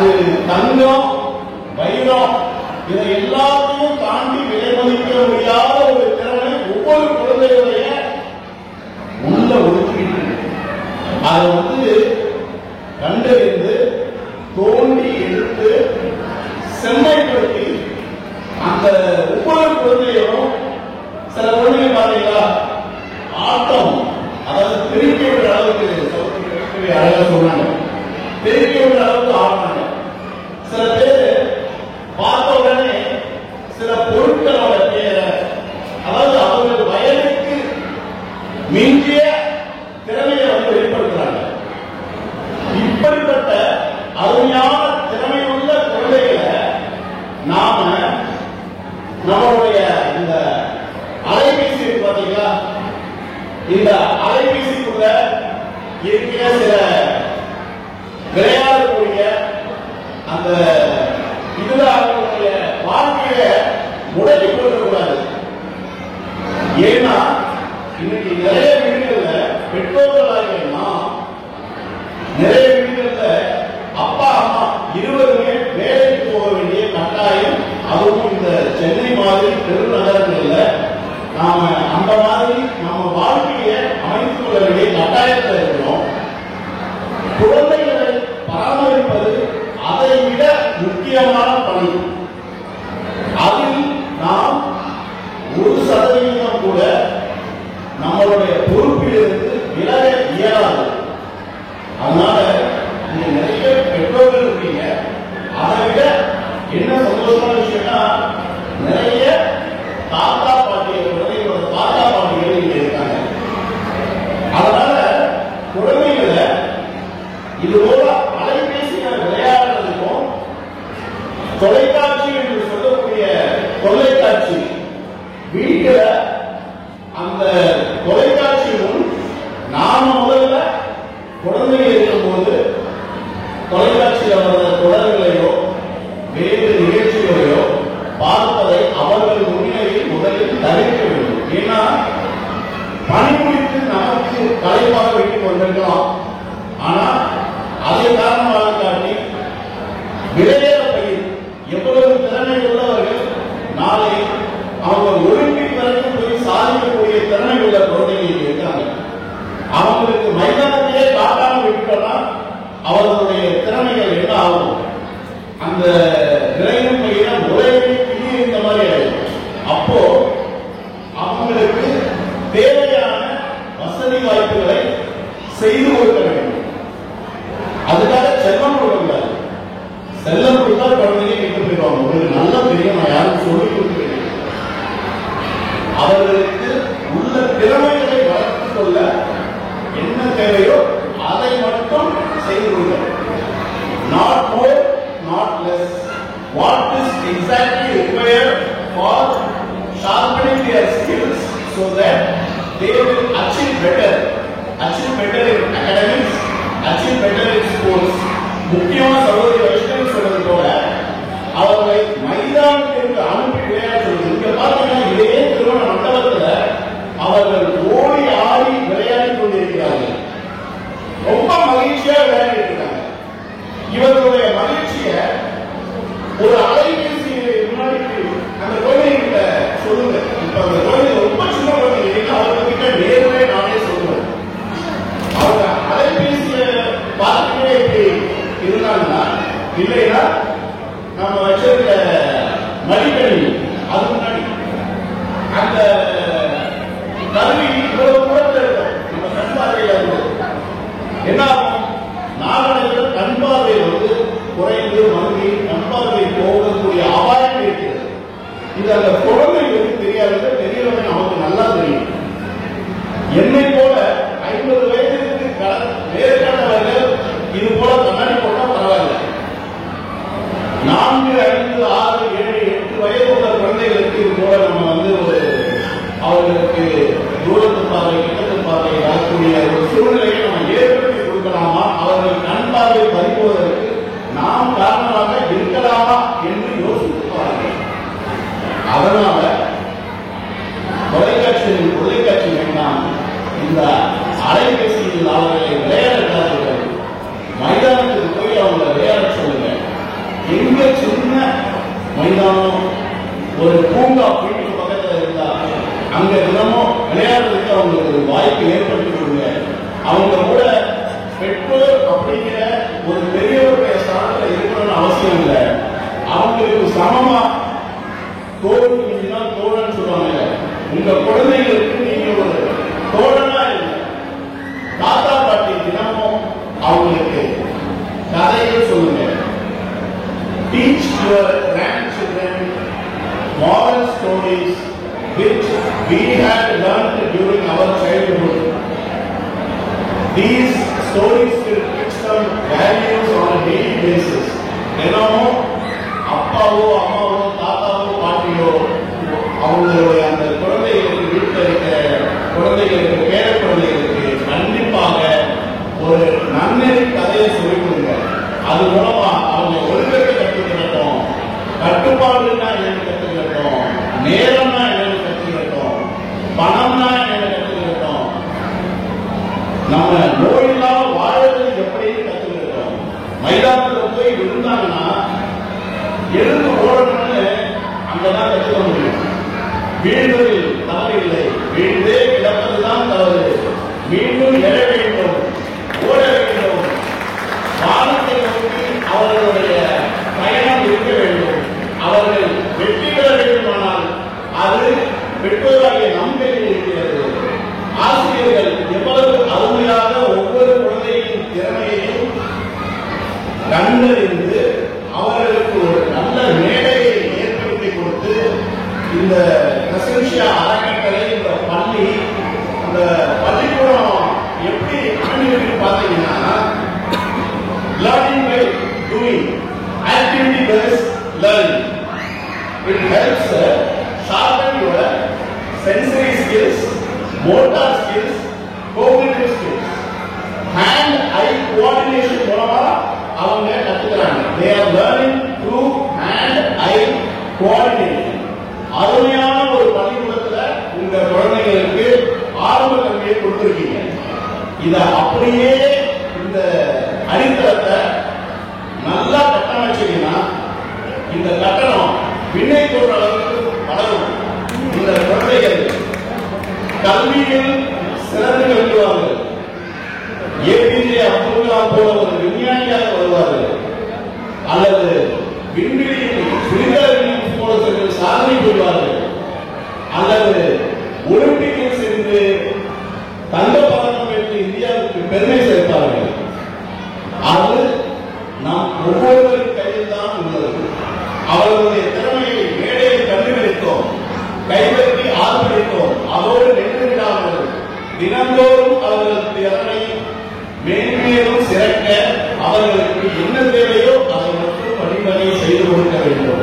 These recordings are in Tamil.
அது தங்கம் வைரம் இதை எல்லாத்தையும் தாண்டி விலை மதிக்க முடியாத ஒரு திறனை ஒவ்வொரு குழந்தையுடைய உள்ள ஒதுக்கிட்டு அதை கண்டறிந்து தோண்டி எடுத்து செம்மைப்படுத்தி அந்த ஒவ்வொரு குழந்தையும் சில குழந்தைங்க பாத்தீங்களா ஆட்டம் அதாவது திருப்பி விடுற அளவுக்கு அழகா சொன்னாங்க. திருப்பி விடுற அளவுக்கு ஆடினாங்க. சில பேர் பார்த்த உடனே சில பொருட்களோட பேரை அதாவது அவர்கள் வயதுக்கு மிஞ்சிய திறமையை வெளிப்படுத்துறாங்க. இப்படிப்பட்ட அருமையான திறமையுள்ள குழந்தைகளை நாம நம்மளுடைய இந்த அலைபேசி பார்த்தீங்களா, இந்த அலைபேசிக்குள்ள இருக்கிற சில விளையாடக்கூடிய அந்த இதுல அவங்களுடைய வாழ்க்கைய முடக்கி கொடுக்கக்கூடாது. ஏன்னா இன்னைக்கு நிறைய வீடுகள்ல பெற்றோர்களாக நிறைய வீடுகள்ல அப்பா அம்மா இருவருமே வேலைக்கு போக வேண்டிய கட்டாயம், அதுவும் இந்த சென்னை மாதிரி பெருநகரங்கள்ல நாம அந்த மாதிரி நம்ம வாழ்க்கையை அமைத்துக் கொள்ள வேண்டிய கட்டாயத்தில் இருக்கிறோம். குழந்தைகளை பராமரிப்பது அதை விட முக்கியமான பணி. அதில் நாம் 1% கூட நம்மளுடைய பொறுப்பிலிருந்து விலக இயலாது. அதனால நீங்க நிறைய பெற்றோர்கள் இருக்கீங்க. அதை விட என்ன சந்தோஷமான விஷயம்னா நிறைய தாத்தா பாட்டிகள் குழந்தைகளோட தாத்தா பாட்டிகள் இங்க இருக்காங்க. அதனால குழந்தைகளை இதுபோல அலைபேசியில விளையாடுறதுக்கும் தொலைக்காட்சி என்று சொல்லக்கூடிய தொலைக்காட்சி வீட்டுல அந்த தொலைக்காட்சியும் நாம முதல்ல குழந்தைகள் இருக்கும்போது தொலைக்காட்சியில் வர்ற தொடர்களையோ வேறு நிகழ்ச்சிகளையோ பார்ப்பதை அவர்கள் முன்னிலையில் முதலில் தவிர்க்க வேண்டும். ஏன்னா பணி முடித்து நமக்கு கலைப்பாக வைத்துக் கொண்டிருக்கலாம். ஆனா அதை காரணமாக காட்டி விளையாட பயிர் எவ்வளவு திறமை உள்ளவர்கள் நாளை அவங்க ஒலிம்பிக் வரைக்கும் போய் சாதிக்கக்கூடிய திறமை உள்ள குழந்தைகள் இருக்காங்க. அவங்களுக்கு மைதானத்திலே காட்டாம விட்டோம்னா அவர்களுடைய திறமைகள் என்ன ஆகும்? அந்த விளையும் பயிர முறையை பின்னி இந்த மாதிரி ஆயிடும். அப்போ அவங்களுக்கு தேவையான வசதி வாய்ப்புகளை செய்து கொடுக்க வேண்டும். அதுக்காக செல்லம் கொடுக்கக்கூடாது. செல்லம் கொடுத்தா குழந்தைங்க கேட்டு போயிடுவாங்க. உங்களுக்கு நல்லா தெரியும், நான் யாரும் சொல்லிக் கொடுக்கிறேன். அவர்களுக்கு உள்ள திறமைகளை வளர்த்துக் கொள்ள என்ன தேவையோ அதை மட்டும் செய்து கொள்ளுங்கள். Not more, not less. What is exactly required for sharpening their skills so that they will achieve better in academics, achieve better in sports. முக்கியமான சகோதரி வைஷ்ணவி சொல்றது போல அவர்களை மைதானத்திற்கு அனுப்பி விளையாட சொல்லுது. இங்க பார்த்தீங்கன்னா இதே திருமண மண்டபத்தில் அவர்கள் ஓடி ஆடி விளையாடி கொண்டிருக்கிறார்கள். ரொம்ப மகிழ்ச்சியா விளையாடி இருக்காங்க. இவர்களுடைய மகிழ்ச்சிய ஒரு அலைபேசி முன்னாடி அந்த குழந்தைகிட்ட சொல்லுங்க. இப்ப அந்த குழந்தை ரொம்ப சின்ன குழந்தைங்க அவர்கிட்ட நேரவே நானே சொல்லுவேன். அவங்க அலைபேசிய பார்த்துட்டே இருந்தாங்கன்னா இல்லைன்னா நம்ம வச்சிருக்க மடிக்கணினி அது முன்னாடி அந்த கல்வி இவ்வளவு தூரத்தில் இருக்கும். நம்ம கண் பார்வையில இருக்கும். என்ன ஆகும்? நாளடைவில் கண் பார்வை குறைந்து மங்கி கண் பார்வை போகக்கூடிய அபாயம் இருக்கிறது. இது அந்த குழந்தைகளுக்கு தெரியாதது, தெரியவங்க நமக்கு நல்லா தெரியும். என்னை போல 50 வயதுக்கு மேற்கண்டவர்கள் இது போல கண்ணாடி போட்டா பரவாயில்ல. 4, 5, 6, 7, 8 வயது உள்ள குழந்தைகளுக்கு இது போல நம்ம ஒரு அவர்களுக்கு தூரத்து பார்வை கிட்டத்து பார்வை வரக்கூடிய ஒரு சூழ்நிலையை நம்ம ஏற்படுத்தி கொடுக்கலாமா? அவர்கள் கண் பார்வை பறிப்பதற்கு நாம் காரணமாக இருக்கலாமா என்று யோசித்து பாருங்கள். அதனால தொலைக்காட்சி வேண்டாம். மைதானம் ஒரு பூங்கா வீட்டுக்கு பக்கத்தில் இருந்தா அங்க தினமும் விளையாடுறதுக்கு அவங்களுக்கு ஒரு வாய்ப்பு ஏற்படுத்தி கொடுங்க. அவங்க கூட பெற்றோர் அப்படிங்கிற ஒரு பெரியவருடைய ஸ்தானத்தில் இருக்கணும்னு அவசியம் இல்லை. அவங்களுக்கு சமமா தோழன் தோழன் சொல்லுவாங்க. உங்க குழந்தைகளுக்கு நீங்க ஒரு தோழனா இல்லை. தாத்தா பாட்டி தினமும் அவங்களுக்கு கதைகள் சொல்லுங்க. Teach your grandchildren moral stories which we had learned during our childhood. These stories will teach them values on a daily basis. தினமும் அப்பாவோ அம்மாவோ தாத்தாவோ பாட்டியோ அவங்களுடைய அந்த குழந்தைகளுக்கு வீட்டில் இருக்கிற குழந்தைகளுக்கு பேர குழந்தைகளுக்கு கண்டிப்பாக ஒரு நன்னெறி கதையை சொல்லிக் கொடுங்க. அது மூலமா அவங்க ஒழுங்கத்தை கற்றுக்கிட்டோம், கட்டுப்பாடுன்னா என்னன்னு கற்றுக்கிட்டோம், நேரம்னா என்னன்னு கற்றுக்கிட்டோம், பணம்னா என்னன்னு கற்றுக்கிட்டோம், நம்ம நோயில்லாம வாழறது எப்படின்னு கற்றுக்கிட்டோம். மைதானத்தில் போய் விழுந்தாங்கன்னா எழுந்து ஓடணும்னு அங்கதான் கற்றுக்க முடியும். வீழ்வதில் தவறில்லை, வீழ்ந்தே கிடப்பதுதான் தவறு. மீண்டும் எழ வேண்டும், ஓட வேண்டும், வானத்தை நோக்கி அவர்களுடைய பயணம் இருக்க வேண்டும். அவர்கள் வெற்றி பெற வேண்டுமானால் அது பெற்றோராகிய நம்பிக்கையில் இருக்கிறது. ஆசிரியர்கள் எவ்வளவு அருமையாக ஒவ்வொரு குழந்தையின் திறமையையும் கண்டறிந்து அவர்களுக்கு ஒரு நல்ல மேடையை ஏற்படுத்தி கொடுத்து இந்த பிரசன்ஷியா அறக்கட்டளை இந்த பள்ளி அந்த பள்ளிக்கூடம் எப்படி அமைந்திருக்கு பார்த்தீங்கன்னா learning by doing, activity based learning. It helps sharpen your sensory skills, motor skills, cognitive skills, hand eye coordination மூலமா அவங்க கத்துக்கிறாங்க. They are learning through hand eye coordination. அருமையான ஒரு பள்ளிக்கூடத்துல உங்க குழந்தைகளுக்கு ஆரம்ப கல்வியை கொடுத்திருக்கீங்க. இத அப்படியே இந்த அடித்தளத்தை நல்லா கட்டமைச்சீங்கன்னா இந்த கட்டணம் விண்ணை போன்ற அளவுக்கு வளரும். இந்த குழந்தைகள் கல்வியில் சிறந்து கல்விவார்கள். ஏபிஜே அப்துல் கலாம் போல ஒரு விஞ்ஞானியாக வருவார்கள், அல்லது விண்வெளியில் சிறுகல்வியின் போல சாதனை புரிவார்கள், அல்லது ஒலிம்பிக்கில் சென்று தங்கப் பதக்கம் பெற்று இந்தியாவுக்கு பெருமை சேர்ப்பார்கள். அது நாம் ஒவ்வொருவரின் கையில் தான் உள்ளது. அவர்களுடைய திறமையை மேடையில் கண்டுபிடித்தோம், கைப்பற்றி ஆதரித்தோம். அதோடு நின்று விடாமல் தினந்தோறும் அவர்கள் திறனை மேன்மேலும் சிறக்க அவர்களுக்கு என்ன தேவையோ அதை மட்டும் வழிவகை செய்து கொடுக்க வேண்டும்.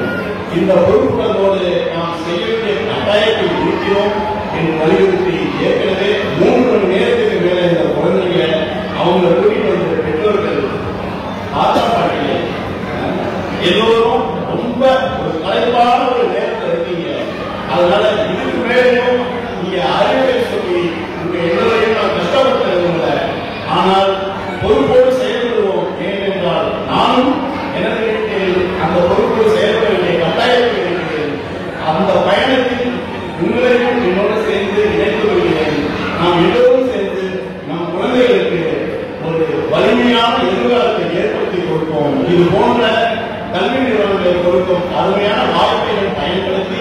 இந்த பொறுப்புகளோடு நாம் செய்ய வேண்டிய கட்டாயத்தில் இருக்கிறோம் என்று வலியுறுத்தி ஏற்கனவே 3 மணி நேரத்துக்கு மேலே இந்த குழந்தைகளை அவங்க கூட்டிட்டு வந்த பெற்றோர்கள் தாத்தா பாட்டியை எல்லோரும் ரொம்ப ஒரு கலைப்பான ஒரு நேரத்தில் இருக்கீங்க. அதனால இதுக்கு மேலேயும் நீங்க அறிவுரை சொல்லி உங்க எல்லோரையும் நான் கஷ்டப்பட்டதில்லை. ஆனால் பொறுப்போடு செயல்படுவோம். ஏனென்றால் நானும் எனது வீட்டில் அந்த பொறுப்போடு செயல்பட வேண்டிய கட்டாயத்தில் இருக்கிறேன். அந்த பயணத்தில் உங்களையும் என்னோடு சேர்ந்து இணைத்து வருகிறேன். நாம் எல்லோரும் சேர்ந்து நம் குழந்தைகளுக்கு ஒரு வலிமையான எதிர்காலத்தை ஏற்படுத்தி கொடுப்போம். இது போன்ற கல்வி நிறுவனங்களை கொடுக்கும் அருமையான வாய்ப்பை பயன்படுத்தி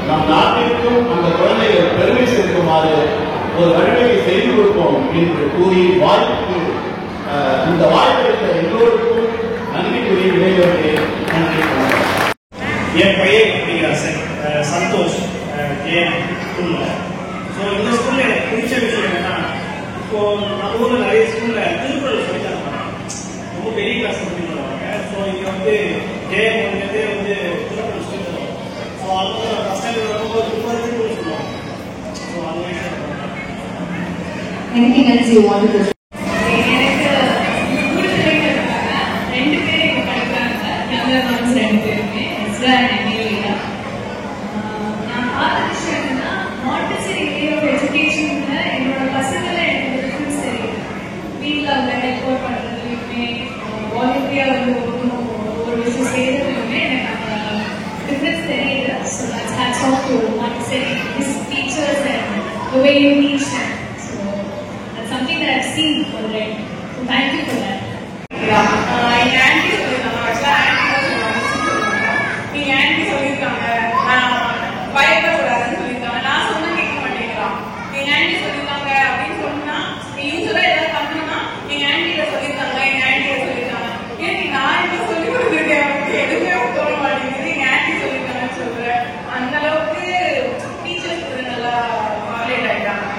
நம் நாட்டிற்கும் அந்த குழந்தைகள் பெருமை சேர்க்குமாறு ஒரு வழிவகை செய்து கொடுப்போம் என்று கூறி வாய்ப்பு இந்த வாய்ப்பை எல்லோருக்கும் நன்றி கூறி விடைபெறுகிறேன். நன்றி. என் பையன் அப்படிங்கிற சந்தோஷ் ஸ்கூல்ல. ஸோ இந்த ஸ்கூல்ல எனக்கு பிடிச்ச விஷயம் என்னன்னா, இப்போ நம்ம ஊர்ல நிறைய ஸ்கூல்ல திருக்குறள் சொல்லி தருவாங்க, ரொம்ப பெரிய கிளாஸ் சொல்லி தருவாங்க. ஸோ இங்க வந்து ஜெயமோகனே வந்து திருக்குறள் சொல்லி தருவாங்க. ஸோ அது ஃபர்ஸ்ட் டைம் வரும்போது திருக்குறள் சொல்லுவாங்க. ஸோ அது anything else you want to ஒரு விஷயம் செய்யறதுக்குமே எனக்கு அந்த difference way you teach them. So that's something that I've seen already. So thank you for that. எங்க ஆன்டி சொல்லியிருந்தாங்க, நீங்க ஆன்டி சொல்லியிருக்காங்க பயப்படக்கூடாதுன்னு சொல்லியிருக்காங்க. நான் சொன்னா கேட்க மாட்டேங்கிறான். எங்க ஆன்டி சொல்லியிருக்காங்க அப்படின்னு சொன்னா யூஸ்வலா ஏதாவது பண்ணணும்னா எங்க ஆன்டியில சொல்லியிருக்காங்க, எங்க ஆன்டியில சொல்லியிருக்காங்க. ஏன் நான் இப்ப சொல்லி கொடுத்துருக்கேன், அவனுக்கு எதுவுமே தோண மாட்டேங்குது. எங்க ஆன்டி சொல்லியிருக்காங்கன்னு சொல்றேன். அந்த அளவுக்கு டீச்சர்ஸ் நல்லா நாலேஜ் ஆயிட்டாங்க.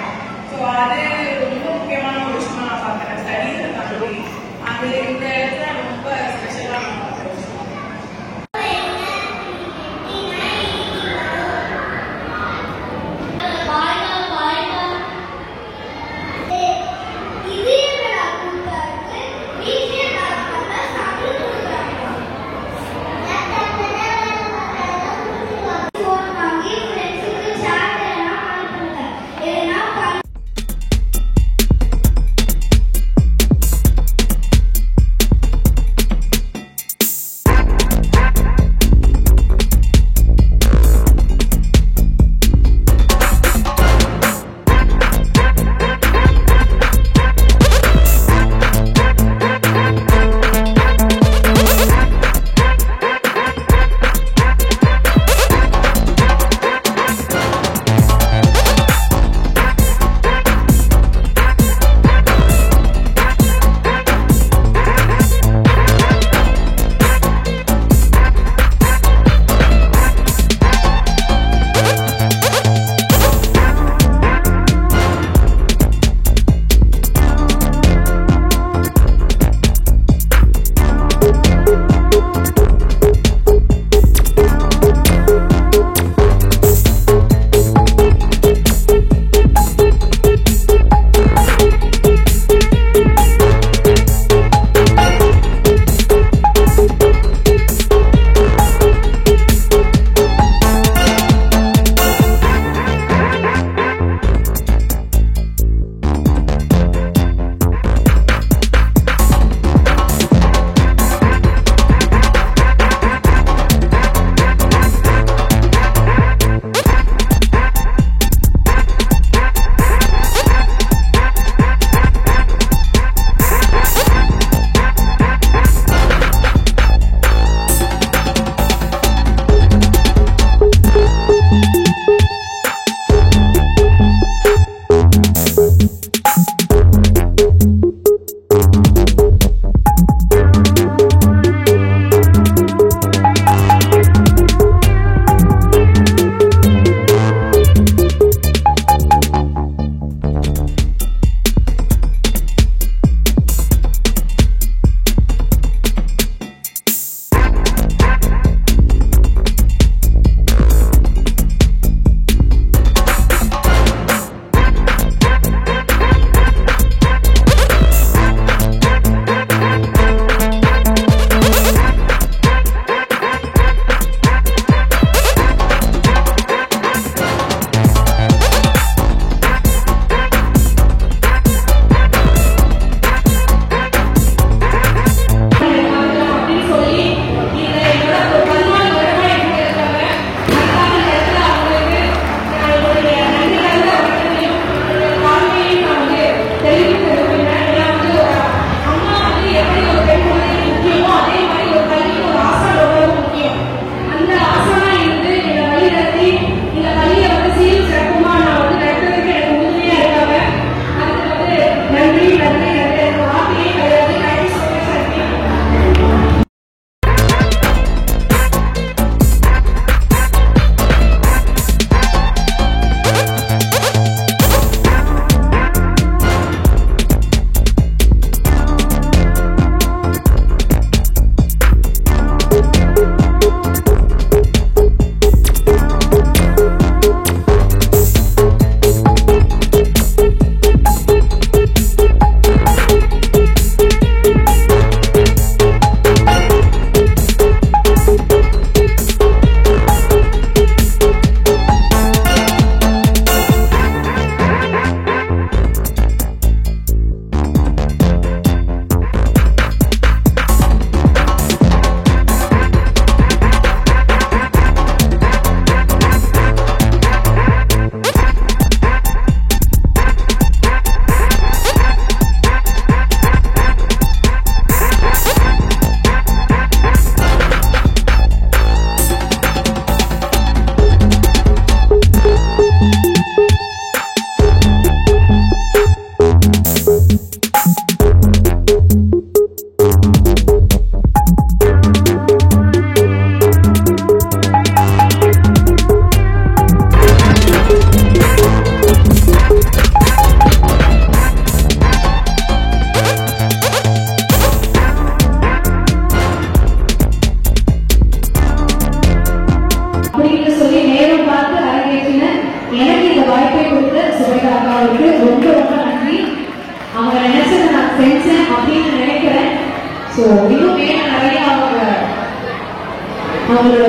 அவங்களோட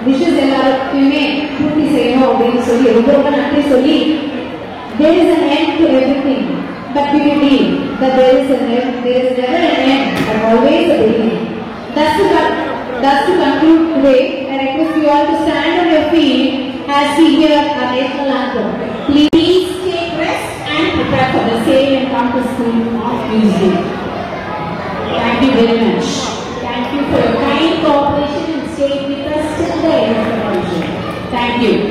விஷஸ் எல்லாருக்குமே பூர்த்தி செய்யணும் அப்படின்னு சொல்லி ரொம்ப ரொம்ப நன்றி சொல்லி there is an end to everything but we believe that there is never an end but always a beginning. Thus to conclude today, I request you all to stand on your feet as we hear our national anthem. Please take rest and prepare for the same and come to school on Tuesday. Thank you very much. Thank you for your kind cooperation and staying with us till the end of the function. Thank you.